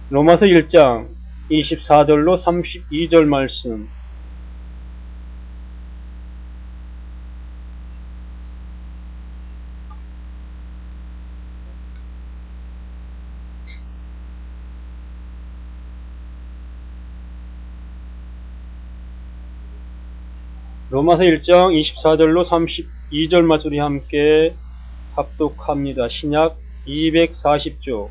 로마서 1장 24절로 32절 말씀. 로마서 1장 24절로 32절 말씀이 함께 합독합니다. 신약 240조.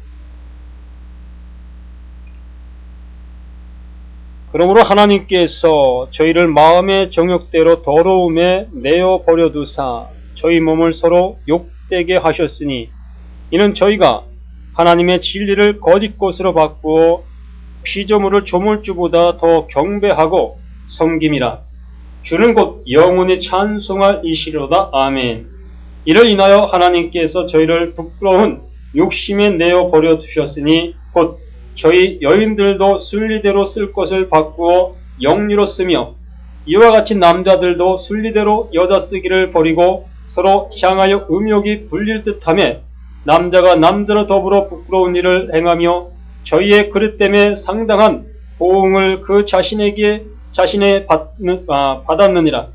그러므로 하나님께서 저희를 마음의 정욕대로 더러움에 내어 버려두사 저희 몸을 서로 욕되게 하셨으니 이는 저희가 하나님의 진리를 거짓 것으로 바꾸어 피조물을 조물주보다 더 경배하고 섬김이라. 주는 곧 영원히 찬송할 이시로다. 아멘. 이를 인하여 하나님께서 저희를 부끄러운 욕심에 내어 버려 두셨으니 곧 저희 여인들도 순리대로 쓸 것을 바꾸어 영리로 쓰며 이와 같이 남자들도 순리대로 여자 쓰기를 버리고 서로 향하여 음욕이 불릴 듯하며 남자가 남자로 더불어 부끄러운 일을 행하며 저희의 그릇 때문에 상당한 보응을 그 자신에 받았느니라.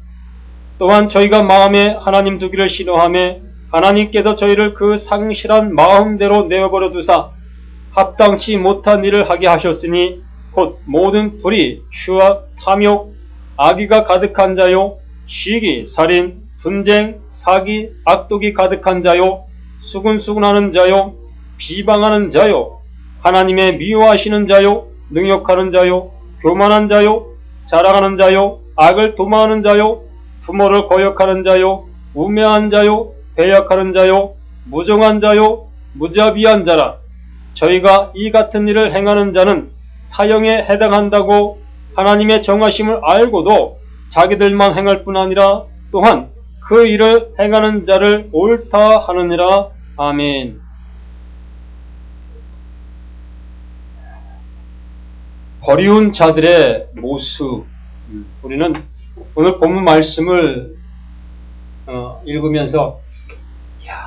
또한 저희가 마음에 하나님 두기를 싫어하며 하나님께서 저희를 그 상실한 마음대로 내어버려 두사 합당치 못한 일을 하게 하셨으니 곧 모든 불의, 추악, 탐욕, 악의가 가득한 자요, 시기, 살인, 분쟁, 사기, 악독이 가득한 자요, 수군수군하는 자요, 비방하는 자요, 하나님의 미워하시는 자요, 능욕하는 자요, 교만한 자요, 자랑하는 자요, 악을 도모하는 자요, 부모를 거역하는 자요, 우매한 자요, 배역하는 자요, 무정한 자요, 무자비한 자라. 저희가 이 같은 일을 행하는 자는 사형에 해당한다고 하나님의 정하심을 알고도 자기들만 행할 뿐 아니라 또한 그 일을 행하는 자를 옳다 하느니라. 아멘. 버리운 자들의 모습. 우리는 오늘 본문 말씀을 읽으면서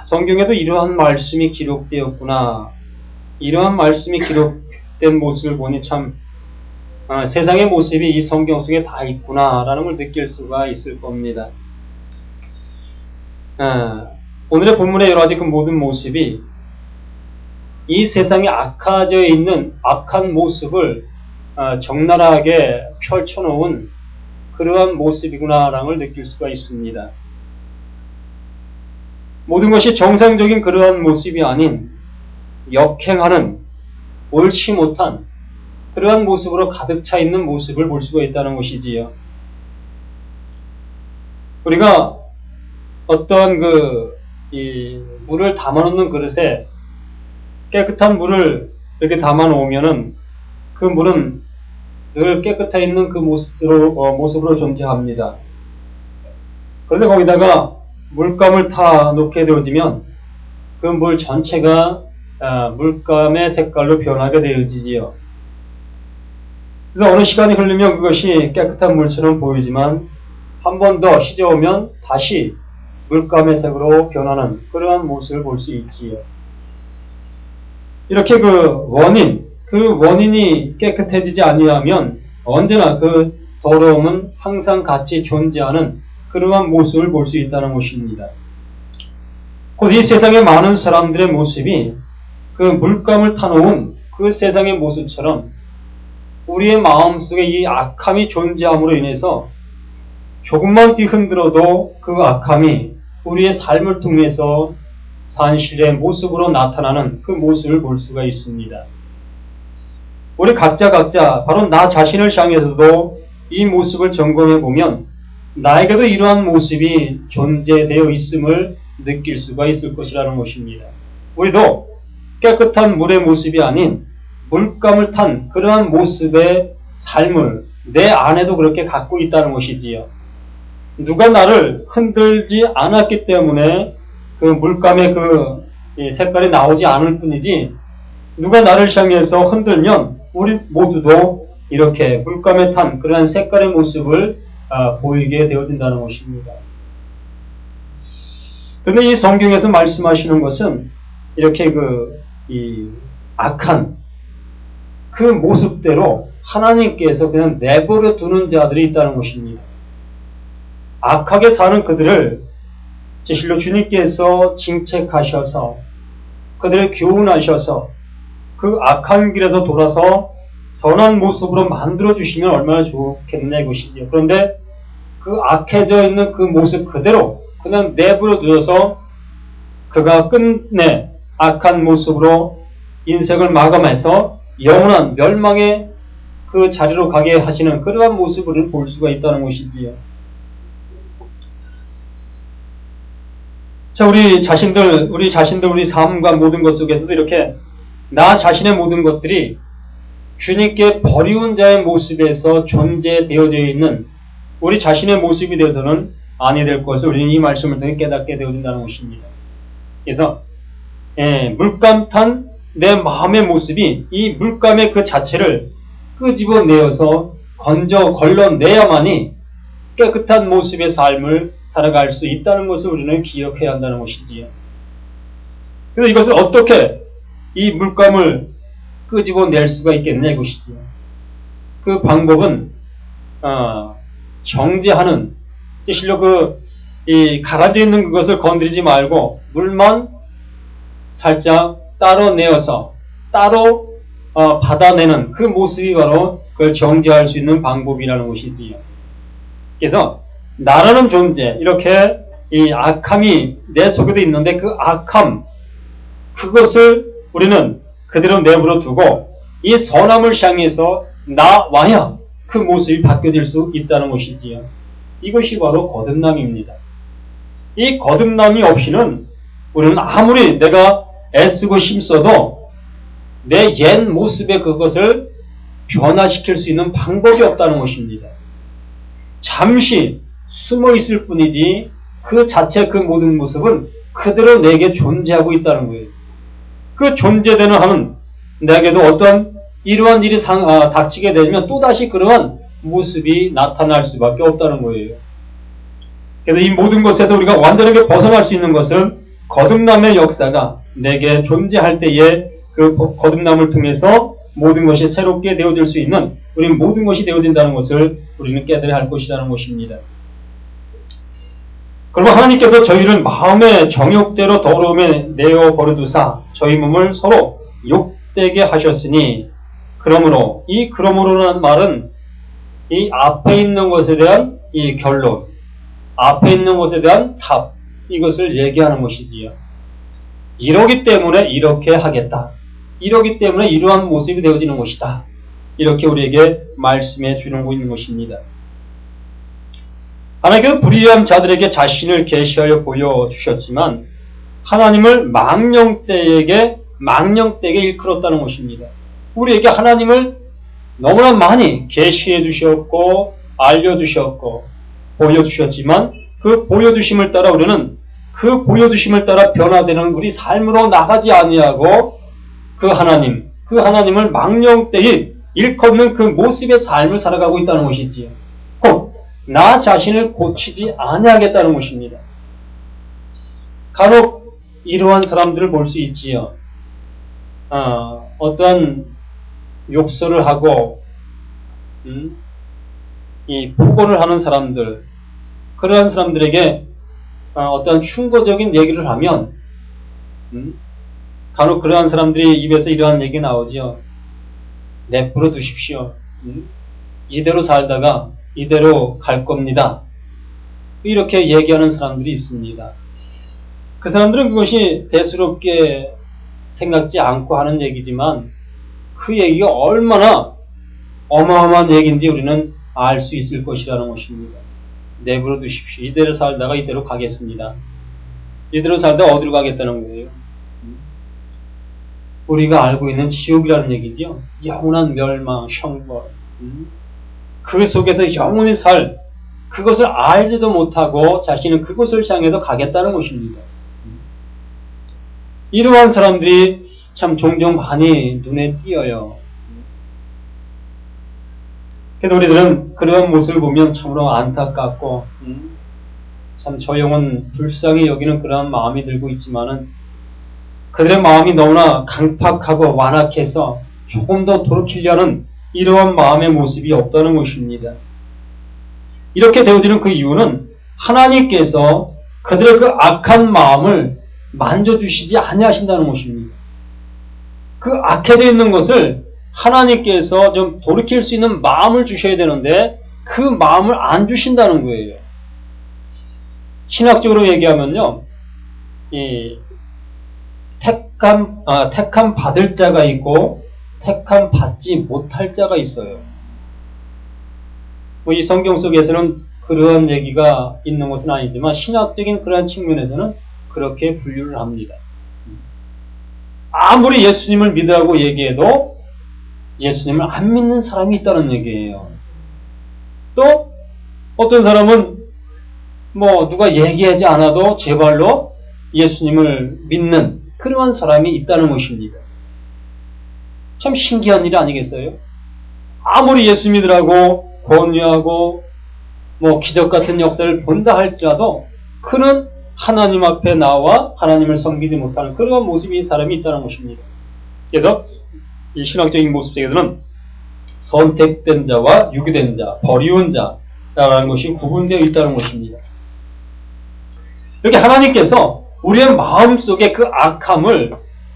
성경에도 이러한 말씀이 기록되었구나, 이러한 말씀이 기록된 모습을 보니 참 세상의 모습이 이 성경 속에 다 있구나 라는 걸 느낄 수가 있을 겁니다. 오늘의 본문의 여러 가지 그 모든 모습이 이 세상에 악화되어 있는 악한 모습을 적나라하게 펼쳐놓은 그러한 모습이구나라는 걸 느낄 수가 있습니다. 모든 것이 정상적인 그러한 모습이 아닌 역행하는, 옳지 못한 그러한 모습으로 가득 차 있는 모습을 볼 수가 있다는 것이지요. 우리가 어떠한 물을 담아놓는 그릇에 깨끗한 물을 이렇게 담아놓으면은 그 물은 늘 깨끗해 있는 그 모습으로 존재합니다. 그런데 거기다가 물감을 타 놓게 되어지면 그 물 전체가 물감의 색깔로 변하게 되어지지요. 그래서 어느 시간이 흐르면 그것이 깨끗한 물처럼 보이지만 한 번 더 씻어오면 다시 물감의 색으로 변하는 그러한 모습을 볼 수 있지요. 이렇게 그 원인이 깨끗해지지 아니하면 언제나 그 더러움은 항상 같이 존재하는 그러한 모습을 볼 수 있다는 것입니다. 곧 이 세상의 많은 사람들의 모습이 그 물감을 타놓은 그 세상의 모습처럼 우리의 마음속에 이 악함이 존재함으로 인해서 조금만 뒤흔들어도 그 악함이 우리의 삶을 통해서 산실의 모습으로 나타나는 그 모습을 볼 수가 있습니다. 우리 각자 바로 나 자신을 향해서도 이 모습을 점검해 보면 나에게도 이러한 모습이 존재되어 있음을 느낄 수가 있을 것이라는 것입니다. 우리도 깨끗한 물의 모습이 아닌 물감을 탄 그러한 모습의 삶을 내 안에도 그렇게 갖고 있다는 것이지요. 누가 나를 흔들지 않았기 때문에 그 물감의 그 색깔이 나오지 않을 뿐이지, 누가 나를 향해서 흔들면 우리 모두도 이렇게 물감에 탄 그러한 색깔의 모습을 보이게 되어진다는 것입니다. 그런데 이 성경에서 말씀하시는 것은 이렇게 이 악한 그 모습대로 하나님께서 그냥 내버려 두는 자들이 있다는 것입니다. 악하게 사는 그들을 진실로 주님께서 징책하셔서 그들을 교훈하셔서 그 악한 길에서 돌아서 선한 모습으로 만들어주시면 얼마나 좋겠네 것이지요. 그런데 그 악해져 있는 그 모습 그대로 그냥 내버려 두어서 그가 끝내 악한 모습으로 인생을 마감해서 영원한 멸망의 그 자리로 가게 하시는 그러한 모습을 볼 수가 있다는 것이지요. 자, 우리 자신들, 우리 삶과 모든 것 속에서도 이렇게 나 자신의 모든 것들이 주님께 버리운 자의 모습에서 존재되어져 있는 우리 자신의 모습이 되어서는 아니 될 것을 우리는 이 말씀을 통해 깨닫게 되어진다는 것입니다. 그래서 물감 탄 내 마음의 모습이 이 물감의 그 자체를 끄집어내어서 걸러내야만이 깨끗한 모습의 삶을 살아갈 수 있다는 것을 우리는 기억해야 한다는 것이지요. 그래서 이것을 어떻게 이 물감을 끄집어낼 수가 있겠냐 이것이지요. 그 방법은 정제하는 실로 갈아져 있는 그것을 건드리지 말고 물만 살짝 따로내어서 따로 받아내는 그 모습이 바로 그걸 정제할 수 있는 방법이라는 것이지요. 그래서 나라는 존재, 이렇게 이 악함이 내 속에도 있는데 그 악함, 그것을 우리는 그대로 내버려 두고 이 선함을 향해서 나와야 그 모습이 바뀌어질 수 있다는 것이지요. 이것이 바로 거듭남입니다. 이 거듭남이 없이는 우리는 아무리 내가 애쓰고 힘써도 내 옛 모습의 그것을 변화시킬 수 있는 방법이 없다는 것입니다. 잠시 숨어 있을 뿐이지 그 자체 그 모든 모습은 그대로 내게 존재하고 있다는 거예요. 그 존재되는 한은 내게도 어떠한 이러한 일이 닥치게 되면 또다시 그러한 모습이 나타날 수밖에 없다는 거예요. 그래서 이 모든 것에서 우리가 완전하게 벗어날 수 있는 것은 거듭남의 역사가 내게 존재할 때에 그 거듭남을 통해서 모든 것이 새롭게 되어질 수 있는 우리는 모든 것이 되어진다는 것을 우리는 깨달아야 할 것이라는 것입니다. 그리고 하나님께서 저희를 마음의 정욕대로 더러움에 내어 버려두사 저희 몸을 서로 욕되게 하셨으니 그러므로 이 그러므로라는 말은 이 앞에 있는 것에 대한 이 결론, 앞에 있는 것에 대한 답, 이것을 얘기하는 것이지요. 이러기 때문에 이렇게 하겠다. 이러기 때문에 이러한 모습이 되어지는 것이다. 이렇게 우리에게 말씀해 주는 것입니다. 하나님께서 불의한 자들에게 자신을 계시하여 보여주셨지만 하나님을 망령되게 일컬었다는 것입니다. 우리에게 하나님을 너무나 많이 계시해 주셨고 알려주셨고 보여주셨지만 그 보여주심을 따라 우리는 그 보여주심을 따라 변화되는 우리 삶으로 나가지 아니하고 그 하나님을 망령되이 일컫는 그 모습의 삶을 살아가고 있다는 것이지요. 곧 나 자신을 고치지 아니하겠다는 것입니다. 간혹 이러한 사람들을 볼 수 있지요. 어떠한 욕설을 하고 이 폭언을 하는 사람들, 그러한 사람들에게 어떠한 충고적인 얘기를 하면 간혹 그러한 사람들이 입에서 이러한 얘기 나오지요. 내버려 두십시오. 이대로 살다가 이대로 갈 겁니다. 이렇게 얘기하는 사람들이 있습니다. 그 사람들은 그것이 대수롭게 생각지 않고 하는 얘기지만 그 얘기가 얼마나 어마어마한 얘기인지 우리는 알 수 있을 것이라는 것입니다. 내버려 두십시오. 이대로 살다가 이대로 가겠습니다. 이대로 살다가 어디로 가겠다는 거예요? 우리가 알고 있는 지옥이라는 얘기죠. 영원한 멸망, 형벌. 그 속에서 영원히 그것을 알지도 못하고 자신은 그것을 향해서 가겠다는 것입니다. 이러한 사람들이 참 종종 많이 눈에 띄어요. 그래서 우리들은 그러한 모습을 보면 참으로 안타깝고 참 저 영혼 불쌍히 여기는 그러한 마음이 들고 있지만은 그들의 마음이 너무나 강팍하고 완악해서 조금 더 돌이키려는 이러한 마음의 모습이 없다는 것입니다. 이렇게 되어지는 그 이유는 하나님께서 그들의 그 악한 마음을 만져주시지 아니하신다는 것입니다. 그 악해져 있는 것을 하나님께서 좀 돌이킬 수 있는 마음을 주셔야 되는데 그 마음을 안 주신다는 거예요. 신학적으로 얘기하면요, 이 택함 받을 자가 있고 택함 받지 못할 자가 있어요. 이 성경 속에서는 그러한 얘기가 있는 것은 아니지만 신학적인 그러한 측면에서는 그렇게 분류를 합니다. 아무리 예수님을 믿으라고 얘기해도 예수님을 안 믿는 사람이 있다는 얘기예요. 또 어떤 사람은 누가 얘기하지 않아도 제 발로 예수님을 믿는 그러한 사람이 있다는 것입니다. 참 신기한 일 아니겠어요? 아무리 예수 믿으라고 권유하고 기적 같은 역사를 본다 할지라도 그는 하나님 앞에 나와 하나님을 섬기지 못하는 그런 모습인 사람이 있다는 것입니다. 그래서 이 신학적인 모습 속에서는 선택된 자와 유기된 자, 버리운 자라는 것이 구분되어 있다는 것입니다. 이렇게 하나님께서 우리의 마음속에 그 악함을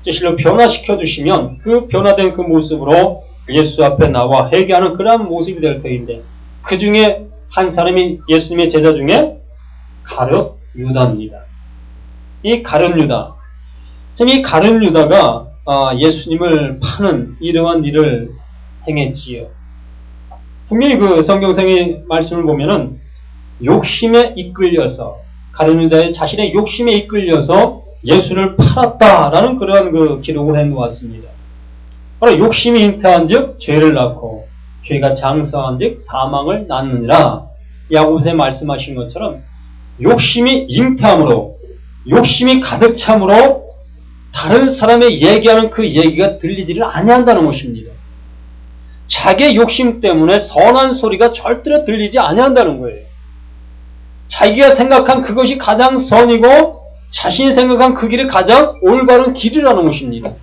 실로 변화시켜 주시면 그 변화된 그 모습으로 예수 앞에 나와 회개하는 그러한 모습이 될 터인데 그 중에 한 사람이 예수님의 제자 중에 가룟 유다입니다. 이 가룟 유다, 이 가룟 유다가 예수님을 파는 이러한 일을 행했지요. 분명히 그 성경상의 말씀을 보면은 욕심에 이끌려서 가룟 유다의 자신의 욕심에 이끌려서 예수를 팔았다라는 그러한 그 기록을 해놓았습니다. 바로 욕심이 잉태한즉 죄를 낳고 죄가 장성한즉 사망을 낳느니라. 야고보서에 말씀하신 것처럼 욕심이 잉태함으로 욕심이 가득 참으로 다른 사람의 얘기하는 그 얘기가 들리지를 아니한다는 것입니다. 자기의 욕심 때문에 선한 소리가 절대로 들리지 아니한다는 거예요. 자기가 생각한 그것이 가장 선이고 자신이 생각한 그 길이 가장 올바른 길이라는 것입니다.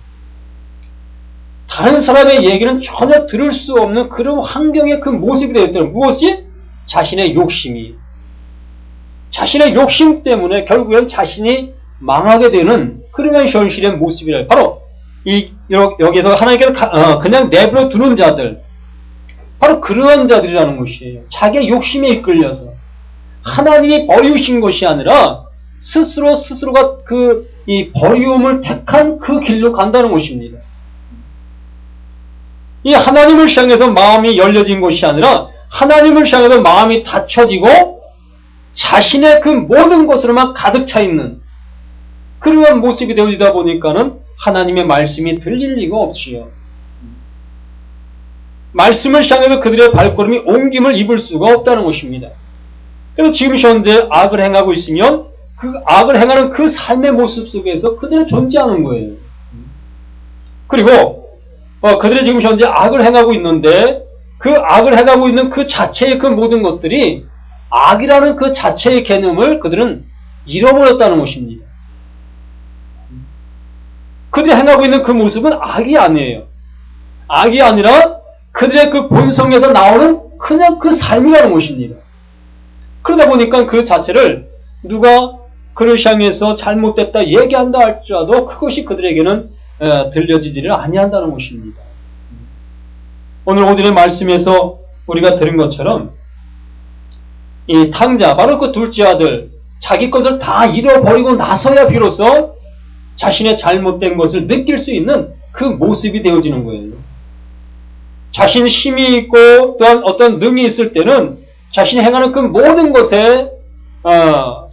다른 사람의 얘기는 전혀 들을 수 없는 그런 환경의 그 모습이 되었다는 무엇이? 자신의 욕심이. 자신의 욕심 때문에 결국엔 자신이 망하게 되는 그런 현실의 모습이라. 바로 여기서 하나님께서 그냥 내버려 두는 자들, 바로 그러한 자들이라는 것이에요. 자기의 욕심에 이끌려서 하나님이 버리우신 것이 아니라 스스로가 이 버리움을 택한 그 길로 간다는 것입니다. 이 하나님을 향해서 마음이 열려진 것이 아니라 하나님을 향해서 마음이 닫혀지고 자신의 그 모든 것으로만 가득 차 있는 그러한 모습이 되어지다 보니까는 하나님의 말씀이 들릴 리가 없지요. 말씀을 향해서 그들의 발걸음이 옮김을 입을 수가 없다는 것입니다. 그래서 지금 현재 악을 행하고 있으면 그 악을 행하는 그 삶의 모습 속에서 그들은 존재하는 거예요. 그리고 그들이 지금 현재 악을 행하고 있는데 그 악을 행하고 있는 그 자체의 그 모든 것들이 악이라는 그 자체의 개념을 그들은 잃어버렸다는 것입니다. 그들이 행하고 있는 그 모습은 악이 아니에요. 악이 아니라 그들의 그 본성에서 나오는 그냥 그 삶이라는 것입니다. 그러다 보니까 그 자체를 누가 그를 향해서 잘못됐다 얘기한다 할지라도 그것이 그들에게는 들려지지를 아니한다는 것입니다. 오늘 오늘의 말씀에서 우리가 들은 것처럼 이 탕자, 바로 그 둘째 아들, 자기 것을 다 잃어버리고 나서야 비로소 자신의 잘못된 것을 느낄 수 있는 그 모습이 되어지는 거예요. 자신 힘이 있고 또한 어떤 능이 있을 때는 자신이 행하는 그 모든 것에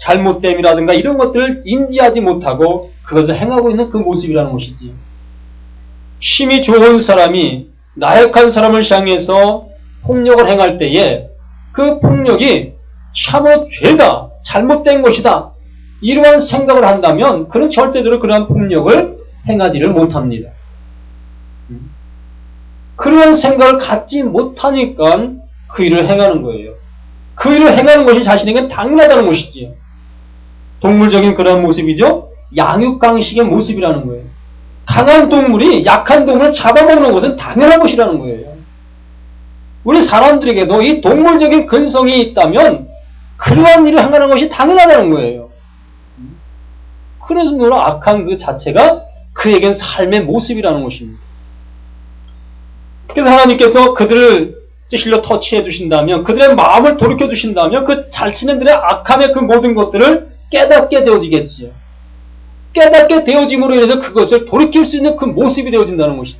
잘못됨이라든가 이런 것들을 인지하지 못하고 그것을 행하고 있는 그 모습이라는 것이지. 힘이 좋은 사람이 나약한 사람을 향해서 폭력을 행할 때에 그 폭력이 참으로 죄다, 잘못된 것이다, 이러한 생각을 한다면 그는 절대로 그러한 폭력을 행하지를 못합니다. 그러한 생각을 갖지 못하니까 그 일을 행하는 거예요. 그 일을 행하는 것이 자신에게 당연하다는 것이지요. 동물적인 그런 모습이죠. 양육강식의 모습이라는 거예요. 강한 동물이 약한 동물을 잡아먹는 것은 당연한 것이라는 거예요. 우리 사람들에게도 이 동물적인 근성이 있다면 그러한 일을 행하는 것이 당연하다는 거예요. 그래서 물론 악한 그 자체가 그에겐 삶의 모습이라는 것입니다. 그래서 하나님께서 그들을 찔러 터치해 주신다면, 그들의 마음을 돌이켜 주신다면 그 자신들의 악함의 그 모든 것들을 깨닫게 되어지겠지요. 깨닫게 되어짐으로 인해서 그것을 돌이킬 수 있는 그 모습이 되어진다는 것이죠.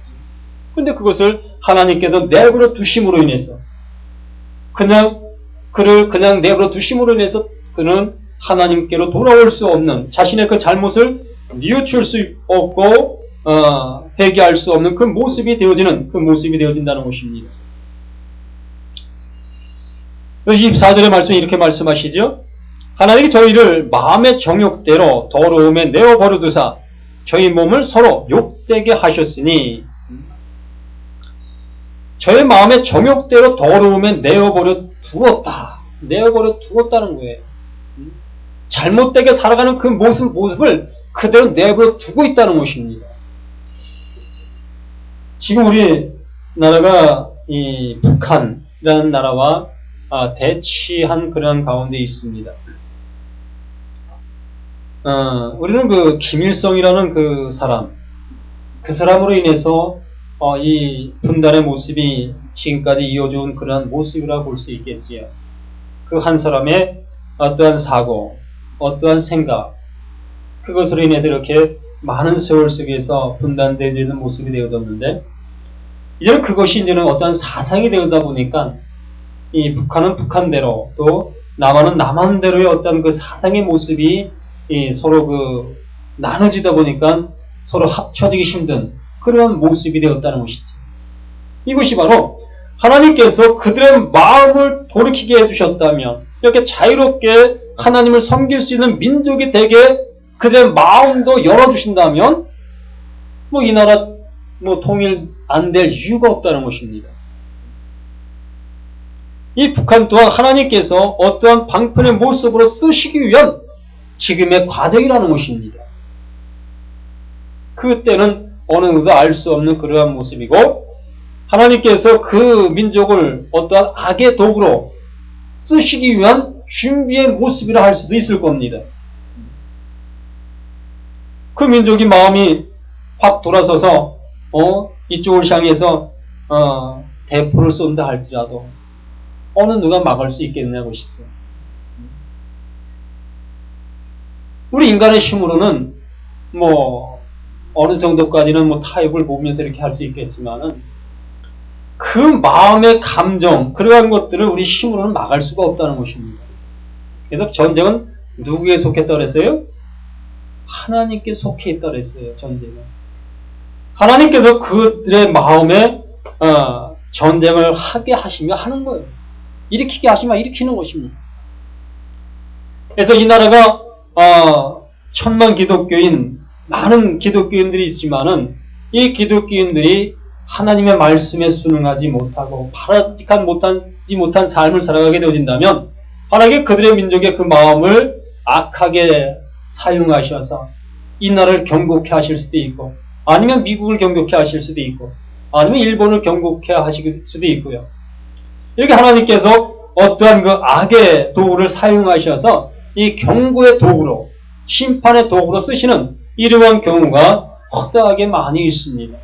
근데 그것을 하나님께서 내버려 두심으로 인해서, 그를 그냥 내버려 두심으로 인해서 그는 하나님께로 돌아올 수 없는, 자신의 그 잘못을 뉘우칠 수 없고 회개할 수 없는 그 모습이 되어진다는 것입니다. 24절의 말씀에 이렇게 말씀하시죠. 하나님이 저희를 마음의 정욕대로 더러움에 내어버려 두사 저희 몸을 서로 욕되게 하셨으니, 저희 마음의 정욕대로 더러움에 내어버려 두었다는 거예요. 잘못되게 살아가는 그 모습을 그대로 내버려 두고 있다는 것입니다. 지금 우리나라가 이 북한이라는 나라와 대치한 그런 가운데 있습니다. 우리는 그 김일성이라는 그 사람으로 인해서 이 분단의 모습이 지금까지 이어져온 그런 모습이라고 볼 수 있겠지요. 그 한 사람의 어떠한 사고, 어떠한 생각, 그것으로 인해서 이렇게 많은 세월 속에서 분단되어지는 모습이 되어졌는데, 이제는 그것이 이제는 어떠한 사상이 되어다 보니까 이 북한은 북한대로, 또 남한은 남한대로의 어떤 그 사상의 모습이 서로 그 나눠지다 보니까 서로 합쳐지기 힘든 그런 모습이 되었다는 것이죠. 이것이 바로 하나님께서 그들의 마음을 돌이키게 해주셨다면, 이렇게 자유롭게 하나님을 섬길 수 있는 민족이 되게 그들의 마음도 열어주신다면, 이 나라 통일 안 될 이유가 없다는 것입니다. 이 북한 또한 하나님께서 어떠한 방편의 모습으로 쓰시기 위한 지금의 과정이라는 것입니다. 그때는 어느 누구도 알 수 없는 그러한 모습이고, 하나님께서 그 민족을 어떠한 악의 도구로 쓰시기 위한 준비의 모습이라 할 수도 있을 겁니다. 그 민족이 마음이 확 돌아서서 이쪽을 향해서 대포를 쏜다 할지라도 어느 누가 막을 수 있겠냐고 싶어요. 우리 인간의 힘으로는 어느 정도까지는 타협을 보면서 이렇게 할 수 있겠지만은, 그 마음의 감정, 그러한 것들을 우리 힘으로는 막을 수가 없다는 것입니다. 그래서 전쟁은 누구에 속했다 그랬어요? 하나님께 속해 있다 그랬어요. 전쟁은 하나님께서 그들의 마음에 전쟁을 하게 하시며 하는 거예요. 일으키게 하시면 일으키는 것입니다. 그래서 이 나라가 천만 기독교인, 많은 기독교인들이 있지만은 이 기독교인들이 하나님의 말씀에 순응하지 못하고 바라틱한 못한 삶을 살아가게 되어진다면, 하나님께 그들의 민족의 그 마음을 악하게 사용하셔서 이 나라를 경고케 하실 수도 있고, 아니면 미국을 경고케 하실 수도 있고, 아니면 일본을 경고케 하실 수도 있고요. 이렇게 하나님께서 어떠한 그 악의 도구를 사용하셔서 이 경고의 도구로, 심판의 도구로 쓰시는 이러한 경우가 허다하게 많이 있습니다.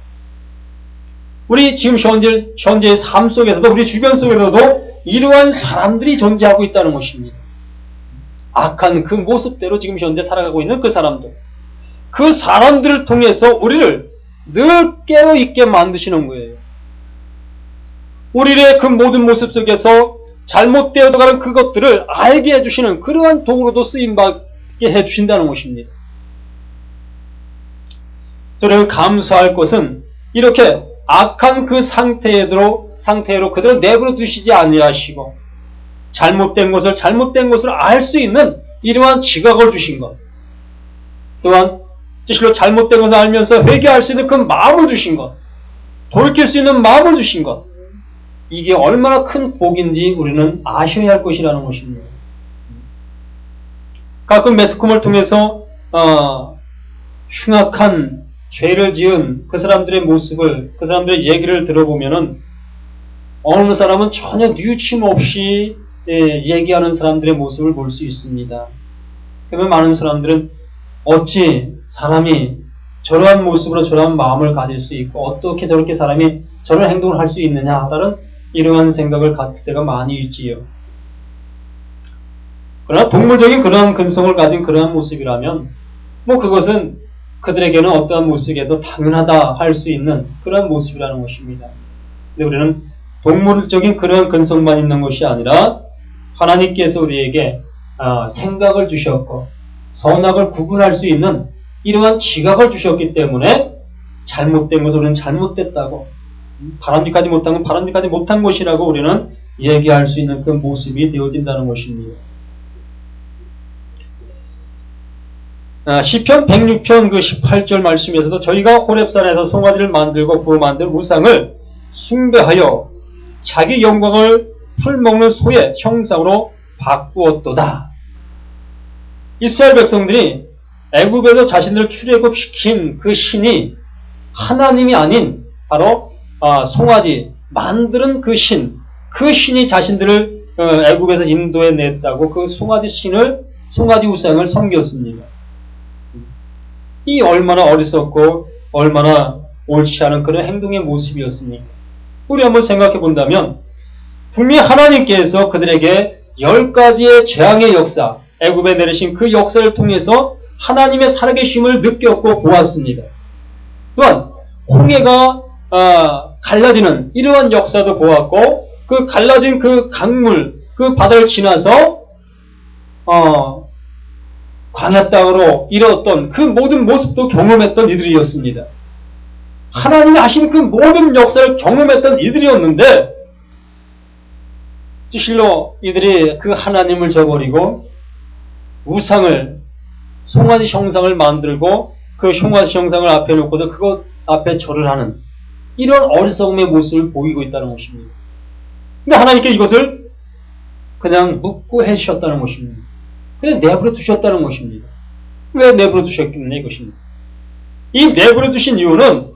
우리 지금 현재의 삶 속에서도, 우리 주변 속에서도 이러한 사람들이 존재하고 있다는 것입니다. 악한 그 모습대로 지금 현재 살아가고 있는 그 사람들. 그 사람들을 통해서 우리를 늘 깨어있게 만드시는 거예요. 우리의 그 모든 모습 속에서 잘못되어가는 그것들을 알게 해주시는 그러한 도구로도 쓰임받게 해주신다는 것입니다. 저는 감사할 것은 이렇게 악한 그 상태로 그대로 내버려 두시지 아니하시고, 잘못된 것을 알 수 있는 이러한 지각을 주신 것, 또한 실로 잘못된 것을 알면서 회개할 수 있는 그 마음을 주신 것, 돌이킬 수 있는 마음을 주신 것, 이게 얼마나 큰 복인지 우리는 아셔야 할 것이라는 것입니다. 가끔 매스컴을 통해서 흉악한 죄를 지은 그 사람들의 모습을, 그 사람들의 얘기를 들어보면은 어느 사람은 전혀 뉘우침 없이 얘기하는 사람들의 모습을 볼 수 있습니다. 그러면 많은 사람들은 어찌 사람이 저러한 모습으로 저러한 마음을 가질 수 있고 어떻게 저렇게 사람이 저런 행동을 할 수 있느냐라는 이러한 생각을 갖을 때가 많이 있지요. 그러나 동물적인 그러한 근성을 가진 그러한 모습이라면 뭐 그것은 그들에게는 어떠한 모습에도 당연하다 할 수 있는 그러한 모습이라는 것입니다. 근데 우리는 동물적인 그러한 근성만 있는 것이 아니라 하나님께서 우리에게 생각을 주셨고 선악을 구분할 수 있는 이러한 지각을 주셨기 때문에 잘못된 것을 우리는 잘못됐다고, 바람직하지 못한 건 바람직하지 못한 것이라고 우리는 얘기할 수 있는 그 모습이 되어진다는 것입니다. 시편 106편 그 18절 말씀에서도 저희가 호렙산에서 송아지를 만들고 구워 만든 우상을 숭배하여 자기 영광을 풀먹는 소의 형상으로 바꾸었도다. 이스라엘 백성들이 애굽에서 자신들을 출애굽시킨 그 신이 하나님이 아닌 바로 송아지 만드는 그 신이 자신들을 애굽에서 인도해 냈다고 그 송아지 우상을 섬겼습니다. 이 얼마나 어리석고 얼마나 옳지 않은 그런 행동의 모습이었습니까? 우리 한번 생각해 본다면 분명히 하나님께서 그들에게 10가지의 재앙의 역사, 애굽에 내리신 그 역사를 통해서 하나님의 살아계심을 느꼈고 보았습니다. 또한 홍해가 갈라지는 이러한 역사도 보았고 그 갈라진 그 강물, 그 바다를 지나서 광야 땅으로 이르렀던 그 모든 모습도 경험했던 이들이었습니다. 하나님이 하신 그 모든 역사를 경험했던 이들이었는데 실로 이들이 그 하나님을 저버리고 우상을, 송아지 형상을 만들고 그 송아지 형상을 앞에 놓고도 그것 앞에 절을 하는 이런 어리석음의 모습을 보이고 있다는 것입니다. 근데 하나님께 이것을 그냥 묻고 해주셨다는 것입니다. 그냥 내버려 두셨다는 것입니다. 왜 내버려 두셨겠냐 이것입니다. 이 내버려 두신 이유는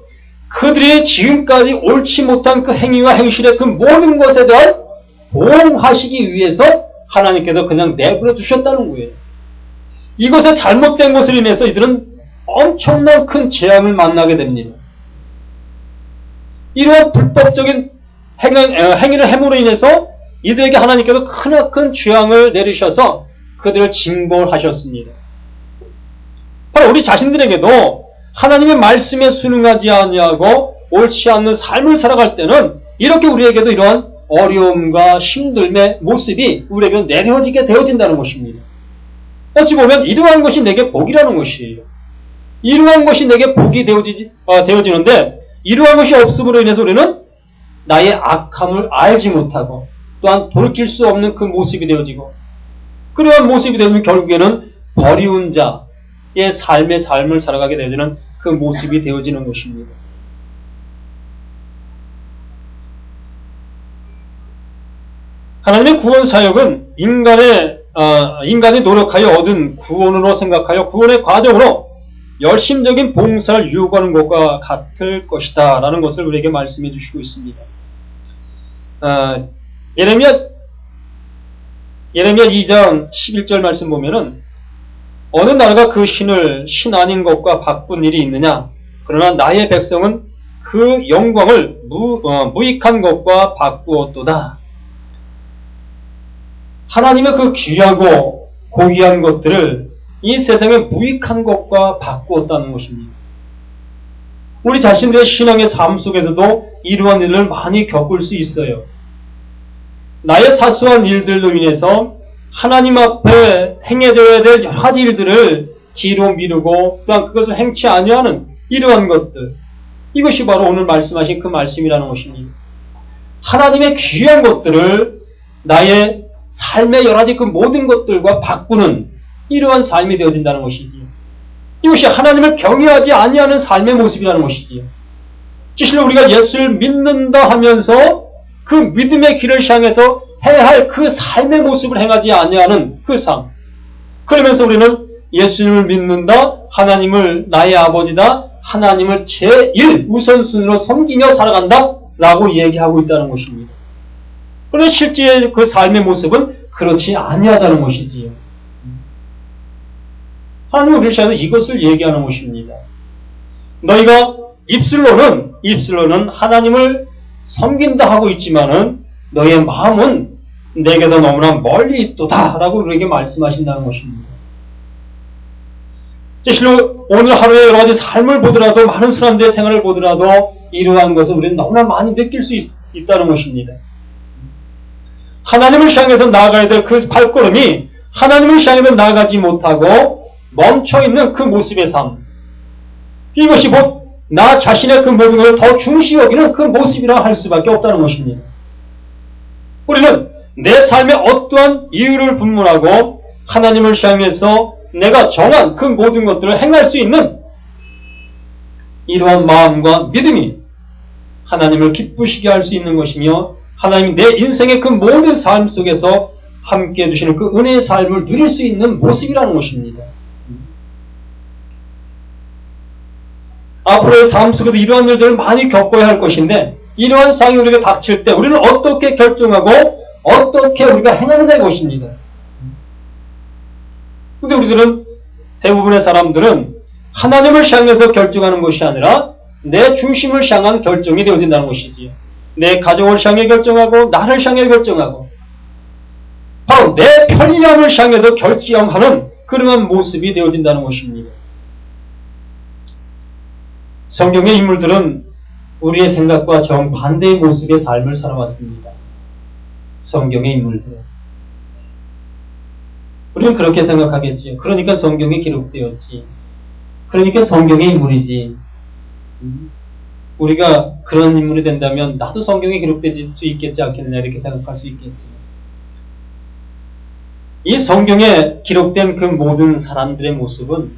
그들이 지금까지 옳지 못한 그 행위와 행실의 그 모든 것에 대한 보응하시기 위해서 하나님께서 그냥 내버려 두셨다는 거예요. 이것에 잘못된 것으로 인해서 이들은 엄청난 큰 재앙을 만나게 됩니다. 이러한 불법적인 행위를 함으로 인해서 이들에게 하나님께서 크나큰 재앙을 내리셔서 그들을 징벌하셨습니다. 바로 우리 자신들에게도 하나님의 말씀에 순응하지 아니하고 옳지 않는 삶을 살아갈 때는 이렇게 우리에게도 이러한 어려움과 힘듦의 모습이 우리에게 내려지게 되어진다는 것입니다. 어찌 보면 이러한 것이 내게 복이라는 것이에요. 이러한 것이 내게 복이 되어지는데 이러한 것이 없음으로 인해서 우리는 나의 악함을 알지 못하고 또한 돌이킬 수 없는 그 모습이 되어지고 그러한 모습이 되면 결국에는 버리운 자의 삶을 살아가게 되어지는 그 모습이 되어지는 것입니다. 하나님의 구원 사역은 인간이 노력하여 얻은 구원으로 생각하여 구원의 과정으로 열심적인 봉사를 요구하는 것과 같을 것이다 라는 것을 우리에게 말씀해 주시고 있습니다. 예레미야 2장 11절 말씀 보면은 어느 나라가 그 신을 신 아닌 것과 바꾼 일이 있느냐? 그러나 나의 백성은 그 영광을 무익한 것과 바꾸었도다. 하나님의 그 귀하고 고귀한 것들을 이 세상의 무익한 것과 바꾸었다는 것입니다. 우리 자신들의 신앙의 삶 속에서도 이러한 일을 많이 겪을 수 있어요. 나의 사소한 일들로 인해서 하나님 앞에 행해져야 될 여러 가지 일들을 뒤로 미루고 또한 그것을 행치 아니하는 이러한 것들, 이것이 바로 오늘 말씀하신 그 말씀이라는 것입니다. 하나님의 귀한 것들을 나의 삶의 여러 가지 그 모든 것들과 바꾸는 이러한 삶이 되어진다는 것이지요. 이것이 하나님을 경외하지 아니하는 삶의 모습이라는 것이지요. 실로 우리가 예수를 믿는다 하면서 그 믿음의 길을 향해서 해야 할 그 삶의 모습을 행하지 아니하는 그 삶. 그러면서 우리는 예수님을 믿는다, 하나님을 나의 아버지다, 하나님을 제1 우선순위로 섬기며 살아간다 라고 얘기하고 있다는 것입니다. 그런데 실제 그 삶의 모습은 그렇지 아니하다는 것이지요. 하나님은 우리를 향해서 이것을 얘기하는 것입니다. 너희가 입술로는 하나님을 섬긴다 하고 있지만은 너희의 마음은 내게도 너무나 멀리 있도다 라고 우리에게 말씀하신다는 것입니다. 실로 오늘 하루의 여러 가지 삶을 보더라도, 많은 사람들의 생활을 보더라도 이러한 것을 우리는 너무나 많이 느낄 수 있다는 것입니다. 하나님을 향해서 나아가야 될 그 발걸음이 하나님을 향해서 나아가지 못하고 멈춰있는 그 모습의 삶, 이것이 곧 나 자신의 그 모든 것을 더 중시 여기는 그 모습이라 할 수밖에 없다는 것입니다. 우리는 내 삶의 어떠한 이유를 분문하고 하나님을 향해서 내가 정한 그 모든 것들을 행할 수 있는 이러한 마음과 믿음이 하나님을 기쁘시게 할 수 있는 것이며, 하나님이 내 인생의 그 모든 삶 속에서 함께 해주시는 그 은혜의 삶을 누릴 수 있는 모습이라는 것입니다. 앞으로의 삶 속에도 이러한 일들을 많이 겪어야 할 것인데, 이러한 상황이 우리가 닥칠 때 우리는 어떻게 결정하고 어떻게 우리가 행하는 될 것입니다. 근데 우리들은, 대부분의 사람들은 하나님을 향해서 결정하는 것이 아니라 내 중심을 향한 결정이 되어진다는 것이지요. 내 가족을 향해 결정하고 나를 향해 결정하고 바로 내 편리함을 향해서 결정하는 그러한 모습이 되어진다는 것입니다. 성경의 인물들은 우리의 생각과 정반대의 모습의 삶을 살아왔습니다. 성경의 인물들. 우리는 그렇게 생각하겠지. 그러니까 성경에 기록되었지. 그러니까 성경의 인물이지. 우리가 그런 인물이 된다면 나도 성경에 기록될 수 있겠지 않겠느냐 이렇게 생각할 수 있겠지. 이 성경에 기록된 그 모든 사람들의 모습은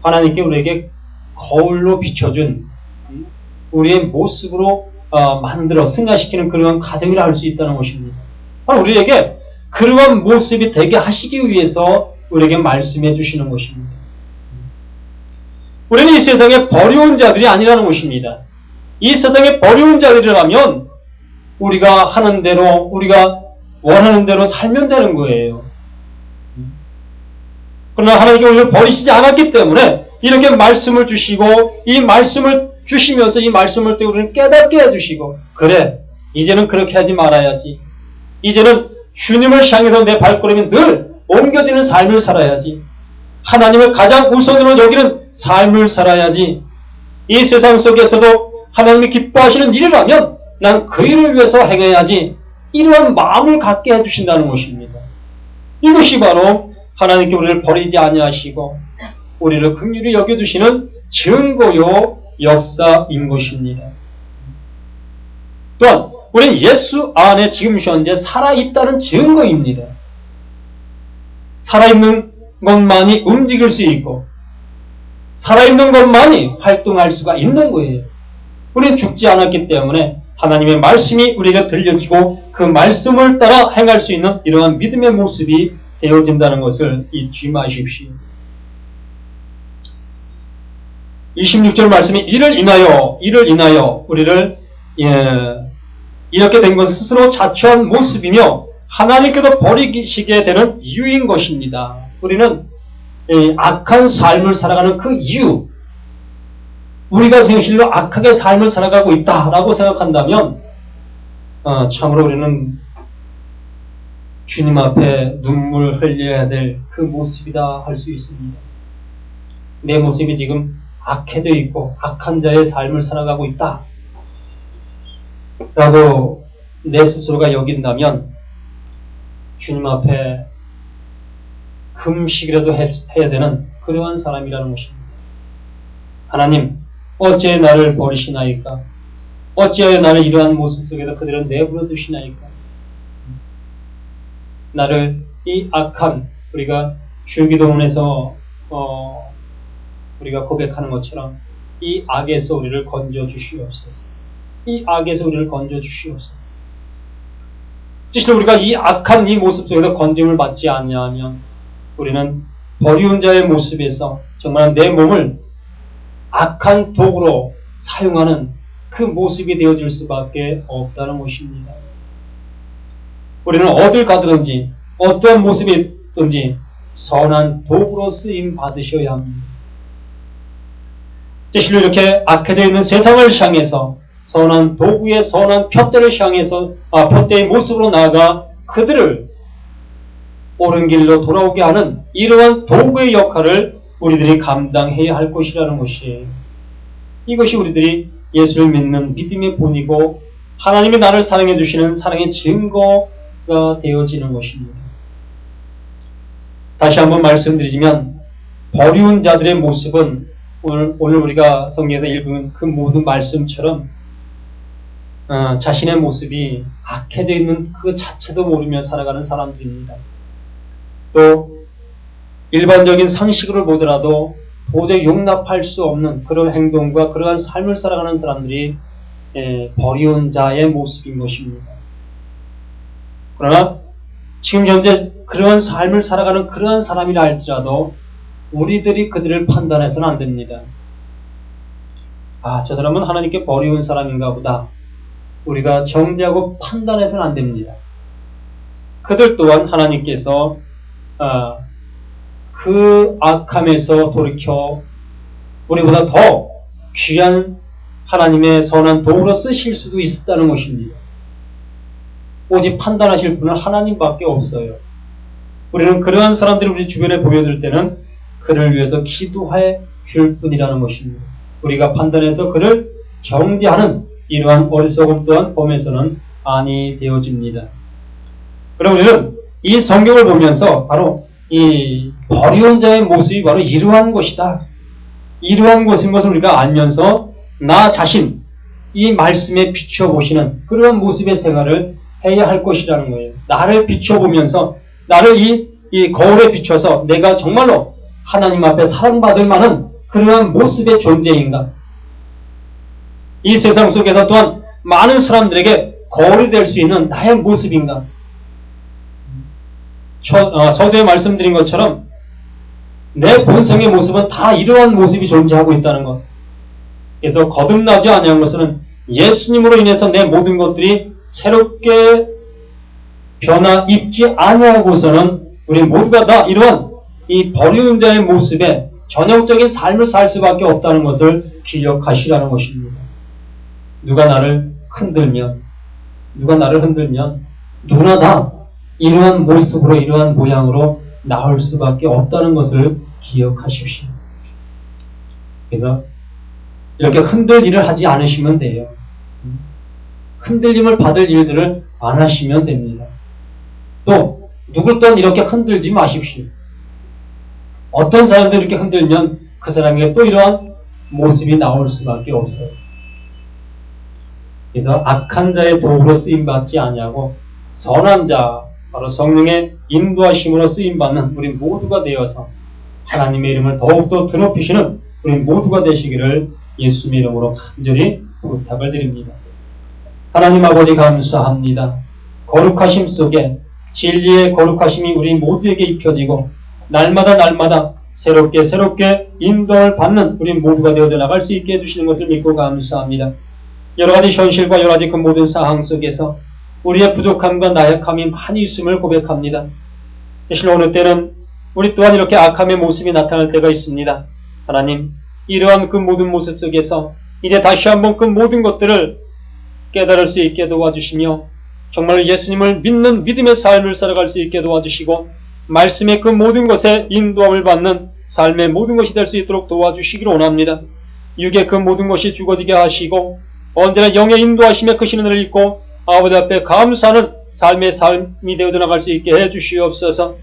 하나님께 우리에게 거울로 비춰준 우리의 모습으로 만들어 승화시키는 그러한 과정이라 할 수 있다는 것입니다. 우리에게 그러한 모습이 되게 하시기 위해서 우리에게 말씀해 주시는 것입니다. 우리는 이 세상에 버려온 자들이 아니라는 것입니다. 이 세상에 버려온 자들이라면 우리가 하는 대로, 우리가 원하는 대로 살면 되는 거예요. 그러나 하나님께 우리를 버리시지 않았기 때문에 이렇게 말씀을 주시고, 이 말씀을 주시면서 이 말씀을 또 우리를 깨닫게 해주시고, 그래, 이제는 그렇게 하지 말아야지. 이제는 주님을 향해서 내 발걸음이 늘 옮겨지는 삶을 살아야지. 하나님을 가장 우선으로 여기는 삶을 살아야지. 이 세상 속에서도 하나님이 기뻐하시는 일이라면 난 그 일을 위해서 행해야지. 이러한 마음을 갖게 해주신다는 것입니다. 이것이 바로 하나님께 우리를 버리지 아니하시고 우리를 긍휼히 여겨주시는 증거요 역사인 것입니다. 또한 우리는 예수 안에 지금 현재 살아있다는 증거입니다. 살아있는 것만이 움직일 수 있고 살아있는 것만이 활동할 수가 있는 거예요. 우리는 죽지 않았기 때문에 하나님의 말씀이 우리에게 들려주고 그 말씀을 따라 행할 수 있는 이러한 믿음의 모습이 되어진다는 것을 잊지 마십시오. 26절 말씀이 이를 인하여 우리를 이렇게 된 것을 스스로 자초한 모습이며 하나님께서 버리시게 되는 이유인 것입니다. 우리는 악한 삶을 살아가는 그 이유, 우리가 진실로 악하게 삶을 살아가고 있다라고 생각한다면 참으로 우리는 주님 앞에 눈물 흘려야 될 그 모습이다 할 수 있습니다. 내 모습이 지금 악해져 있고 악한 자의 삶을 살아가고 있다 라고 내 스스로가 여긴다면 주님 앞에 금식이라도 해야 되는 그러한 사람이라는 것입니다. 하나님, 어찌 나를 버리시나이까? 어찌하여 나를 이러한 모습 속에서 그대로 내버려 두시나이까? 나를 이 악한, 우리가 주기도문에서 우리가 고백하는 것처럼 이 악에서 우리를 건져 주시옵소서. 이 악에서 우리를 건져 주시옵소서. 실제로 우리가 이 악한 이 모습 속에서 건짐을 받지 않냐면 우리는 버리운 자의 모습에서 정말 내 몸을 악한 도구로 사용하는 그 모습이 되어질 수밖에 없다는 것입니다. 우리는 어딜 가든지 어떠한 모습이 있든지 선한 도구로 쓰임 받으셔야 합니다. 실로 이렇게 악해져 있는 세상을 향해서 선한 도구의 선한 푯대를 향해서 푯대의 모습으로 나아가 그들을 옳은 길로 돌아오게 하는 이러한 도구의 역할을 우리들이 감당해야 할 것이라는 것이에요. 이것이 우리들이 예수를 믿는 믿음의 본이고 하나님이 나를 사랑해 주시는 사랑의 증거가 되어지는 것입니다. 다시 한번 말씀드리지만 버리운 자들의 모습은 오늘 우리가 성경에서 읽은 그 모든 말씀처럼 자신의 모습이 악해져 있는 그 자체도 모르며 살아가는 사람들입니다. 또 일반적인 상식으로 보더라도 도저히 용납할 수 없는 그런 행동과 그러한 삶을 살아가는 사람들이 버리운 자의 모습인 것입니다. 그러나 지금 현재 그러한 삶을 살아가는 그러한 사람이라 할지라도 우리들이 그들을 판단해서는 안 됩니다. 저 사람은 하나님께 버리운 사람인가 보다. 우리가 정죄하고 판단해서는 안 됩니다. 그들 또한 하나님께서 그 악함에서 돌이켜 우리보다 더 귀한 하나님의 선한 도구로 쓰실 수도 있었다는 것입니다. 오직 판단하실 분은 하나님밖에 없어요. 우리는 그러한 사람들이 우리 주변에 보여줄 때는 그를 위해서 기도해 줄 뿐이라는 것입니다. 우리가 판단해서 그를 정죄하는 이러한 어리석음 또한 범에서는 아니 되어집니다. 그럼 우리는 이 성경을 보면서 바로 이 버리운 자의 모습이 바로 이러한 것이다. 이러한 것인 것을 우리가 알면서 나 자신, 이 말씀에 비춰보시는 그러한 모습의 생활을 해야 할 것이라는 거예요. 나를 비춰보면서 나를 이 거울에 비춰서 내가 정말로 하나님 앞에 사랑받을 만한 그러한 모습의 존재인가? 이 세상 속에서 또한 많은 사람들에게 거울이 될 수 있는 나의 모습인가? 서두에 말씀드린 것처럼 내 본성의 모습은 다 이러한 모습이 존재하고 있다는 것. 그래서 거듭나지 아니한 것은 예수님으로 인해서 내 모든 것들이 새롭게 변화 입지 아니하고서는 우리 모두가 다 이러한 이 버리는 자의 모습에 전형적인 삶을 살 수밖에 없다는 것을 기억하시라는 것입니다. 누가 나를 흔들면 누구나 다 이러한 모습으로 이러한 모양으로 나올 수밖에 없다는 것을 기억하십시오. 그래서 이렇게 흔들 일을 하지 않으시면 돼요. 흔들림을 받을 일들을 안 하시면 됩니다. 또 누굴 또한 이렇게 흔들지 마십시오. 어떤 사람들 이렇게 흔들면 그 사람에게 또 이러한 모습이 나올 수밖에 없어요. 그래서 악한 자의 도구로 쓰임받지 아니하고 선한 자, 바로 성령의 인도하심으로 쓰임받는 우리 모두가 되어서 하나님의 이름을 더욱더 드높이시는 우리 모두가 되시기를 예수님의 이름으로 간절히 부탁을 드립니다. 하나님 아버지 감사합니다. 거룩하심 속에 진리의 거룩하심이 우리 모두에게 입혀지고 날마다 새롭게 인도를 받는 우리 모두가 되어져 나갈 수 있게 해주시는 것을 믿고 감사합니다. 여러가지 현실과 여러가지 그 모든 상황 속에서 우리의 부족함과 나약함이 많이 있음을 고백합니다. 대신 어느 때는 우리 또한 이렇게 악함의 모습이 나타날 때가 있습니다. 하나님, 이러한 그 모든 모습 속에서 이제 다시 한번 그 모든 것들을 깨달을 수 있게 도와주시며 정말 예수님을 믿는 믿음의 삶을 살아갈 수 있게 도와주시고 말씀의 그 모든 것에 인도함을 받는 삶의 모든 것이 될 수 있도록 도와주시기를 원합니다. 육의 그 모든 것이 죽어지게 하시고 언제나 영의 인도하심에 크신 은혜를 입고 아버지 앞에 감사하는 삶의 삶이 되어 나갈 수 있게 해주시옵소서.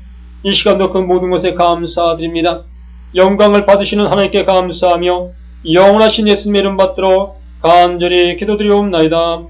이 시간도 그 모든 것에 감사드립니다. 영광을 받으시는 하나님께 감사하며 영원하신 예수님의 이름 받들어 간절히 기도드리옵나이다.